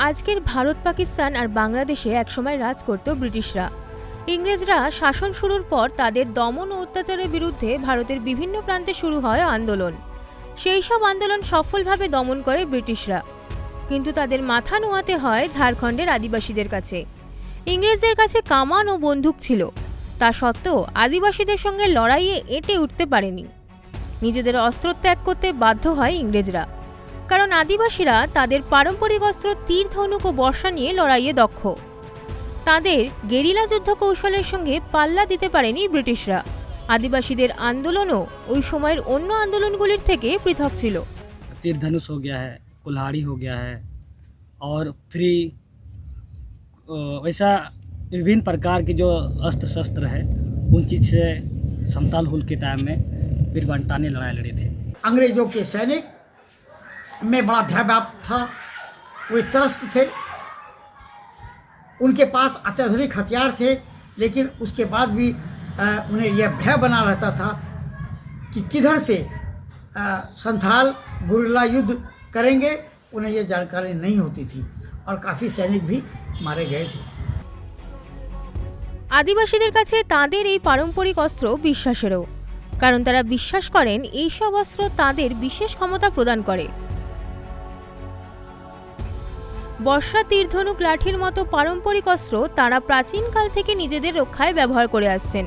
আজকের ভারত, পাকিস্তান আর বাংলাদেশে একসময় রাজ করত ব্রিটিশরা। ইংরেজরা শাসন শুরুর পর তাদের দমন ও অত্যাচারের বিরুদ্ধে ভারতের বিভিন্ন প্রান্তে শুরু হয় আন্দোলন। সেই সব আন্দোলন সফলভাবে দমন করে ব্রিটিশরা, কিন্তু তাদের মাথা নোয়াতে হয় ঝাড়খণ্ডের আদিবাসীদের কাছে। ইংরেজদের কাছে কামান ও বন্দুক ছিল, তা সত্ত্বেও আদিবাসীদের সঙ্গে লড়াইয়ে এঁটে উঠতে পারেনি। নিজেদের অস্ত্র ত্যাগ করতে বাধ্য হয় ইংরেজরা, কারণ আদিবাসীরা তাদের পারম্পরিক অস্ত্র তীর, ধনুক ও বর্শা নিয়ে লড়াইয়ে দক্ষ। তাদের গেরিলা যুদ্ধ কৌশলের সঙ্গে পাল্লা দিতে পারেনি ব্রিটিশরা। আদিবাসীদের আন্দোলনও ওই সময়ের অন্য আন্দোলনগুলির থেকে পৃথক ছিল। तीर धनुष हो गया है, कुल्हाड़ी हो गया है और फ्री वैसा विभिन्न प्रकार के जो अस्त्र शस्त्र है उन चीज़ से समताल हुल के टाइम में बीरबंटा ने लड़ाई लड़ी थी। अंग्रेज़ों के सैनिक में बड़ा भय व्याप्त था, वे त्रस्त थे, उनके पास अत्याधुनिक हथियार थे, लेकिन उसके बाद भी उन्हें यह भय बना रहता था कि किधर से संथाल गुरिल्ला युद्ध करेंगे। उन्हें यह जानकारी नहीं होती थी और काफ़ी सैनिक भी मारे गए थे। আদিবাসীদের কাছে তাদের এই পারম্পরিক অস্ত্র বিশ্বাসেরও, কারণ তারা বিশ্বাস করেন এই সব অস্ত্র তাদের বিশেষ ক্ষমতা প্রদান করে। বর্শা, তীর, ধনুক, লাঠির মতো পারম্পরিক অস্ত্র তারা প্রাচীনকাল থেকে নিজেদের রক্ষায় ব্যবহার করে আসছেন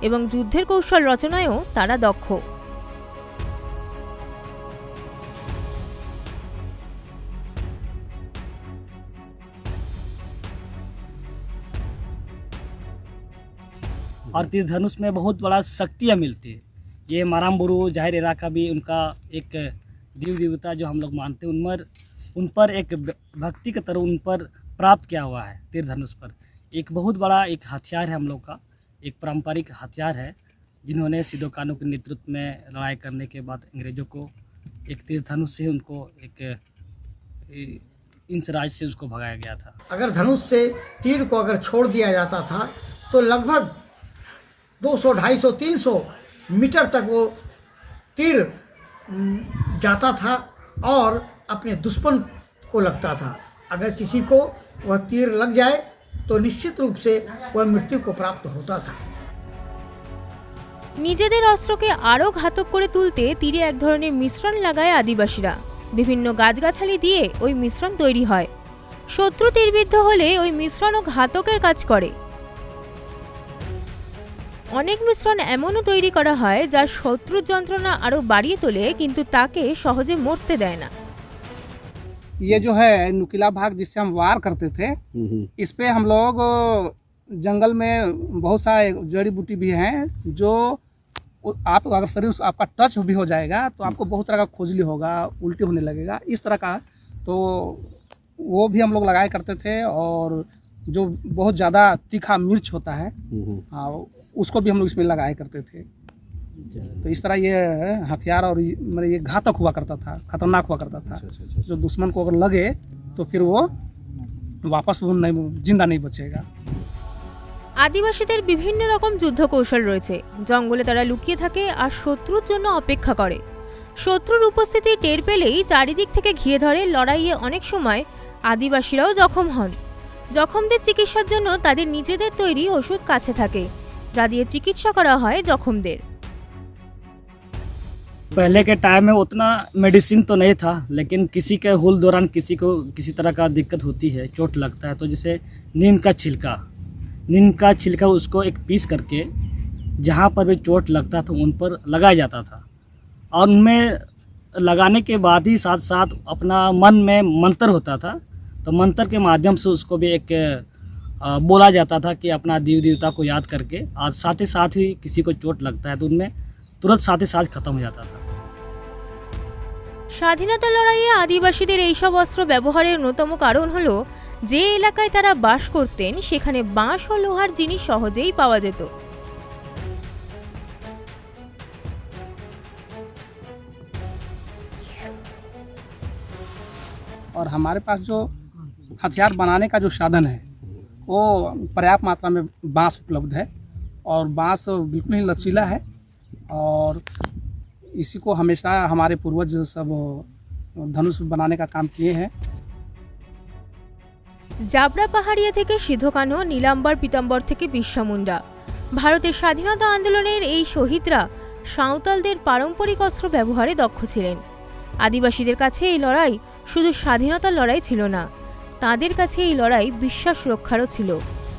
এবং যুদ্ধের কৌশল রচনায়ও তারা দক্ষ। और तीर धनुष में बहुत बड़ा शक्तियाँ मिलती है। ये मारामबुरु जाहिर इलाका भी उनका एक देव देवता जो हम लोग मानते हैं उन पर एक भक्ति की तरह उन पर प्राप्त किया हुआ है। तीर धनुष पर एक बहुत बड़ा एक हथियार है, हम लोग का एक पारंपरिक हथियार है, जिन्होंने सिद्धो कान्हू के नेतृत्व में लड़ाई करने के बाद अंग्रेज़ों को एक तीर धनुष से उनको एक इंच राज से उसको भगाया गया था। अगर धनुष से तीर को अगर छोड़ दिया जाता था तो लगभग 200, 250, 300 मीटर तक वो तीर जाता था और अपने दुश्मन को लगता था। अगर किसी को वह तीर लग जाए तो निश्चित रूप से वह मृत्यु को प्राप्त होता था। নিজেদের অস্ত্রকে আরও ঘাতক করে তুলতে তীরে এক ধরনের মিশ্রণ লাগায় আদিবাসীরা। বিভিন্ন গাছগাছালি দিয়ে ওই মিশ্রণ তৈরি হয়। শত্রু তীরবিদ্ধ হলে ওই মিশ্রণও ঘাতকের কাজ করে। অনেক মিশ্রণ এমনও তৈরি করা হয় যা শত্রুর যন্ত্রণা আরও বাড়িয়ে তোলে, কিন্তু তাকে সহজে মরতে দেয় না। ये जो है नुकीला भाग जिससे हम वार करते थे, इस पे हम लोग जंगल में बहुत सारे जड़ी बूटी भी हैं जो आप अगर शरीर आपका टच भी हो जाएगा तो आपको बहुत तरह का खोजली होगा, उल्टी होने लगेगा, इस तरह का। तो वो भी हम लोग लगाया करते थे। और जो बहुत ज़्यादा तीखा मिर्च होता है उसको भी हम लोग इसमें लगाया करते थे। तो इस तरह ये हथियार और मतलब ये घातक हुआ करता था, खतरनाक हुआ करता था। जो दुश्मन को अगर लगे तो फिर वो वापस वो नहीं जिंदा नहीं बचेगा। আদিবাসীদের বিভিন্ন রকম যুদ্ধ কৌশল রয়েছে। জঙ্গলে তারা লুকিয়ে থাকে আর শত্রুর জন্য অপেক্ষা করে। শত্রুর উপস্থিতি টের পেলেই চারিদিক থেকে ঘিরে ধরে। লড়াইয়ে অনেক সময় আদিবাসীরাও জখম হন। জখমদের চিকিৎসার জন্য তাদের নিজেদের তৈরি ওষুধ কাছে থাকে, যা দিয়ে চিকিৎসা করা হয় জখমদের। पहले के टाइम में उतना मेडिसिन तो नहीं था, लेकिन किसी के हुल दौरान किसी को किसी तरह का दिक्कत होती है, चोट लगता है, तो जैसे नीम का छिलका उसको एक पीस करके जहाँ पर भी चोट लगता था उन पर लगाया जाता था। और उनमें लगाने के बाद ही साथ साथ अपना मन में मंत्र होता था, तो मंत्र के माध्यम से उसको भी एक बोला जाता था कि अपना देव देवता को याद करके, और साथ ही किसी को चोट लगता है तो उनमें तुरंत साथ ही साथ खत्म हो जाता था। স্বাধীনতা লড়াইয়ে আদিবাসীদের এইসব অস্ত্র ব্যবহারের অন্যতম কারণ হলো যে এলাকায় তারা বাস করতেন সেখানে বাঁশ ও লোহার জিনিস সহজেই পাওয়া যেত। और हमारे पास जो हथियार बनाने का जो साधन है वो पर्याप्त मात्रा में बांस उपलब्ध है। और बांस बिल्कुल ही लचीला है और इसी को हमेशा हमारे पूर्वज सब धनुष बनाने का काम किए हैं। জাবরা পাহাড়িয়া থেকে সিধু কানহু, নীলাম্বর পীতাম্বর থেকে বিরসা মুন্ডা। ভারতের স্বাধীনতা আন্দোলনের এই শহীদরা সাঁওতালদের পারম্পরিক অস্ত্র ব্যবহারে দক্ষ ছিলেন। আদিবাসীদের কাছে এই লড়াই শুধু স্বাধীনতার লড়াই ছিল না, তাদের কাছে এই লড়াই বিশ্বাস রক্ষারও ছিল,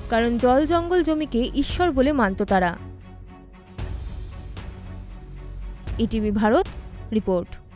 কারণ জল জঙ্গল জমিকে ঈশ্বর বলে মানত তারা। ETV Bharat report.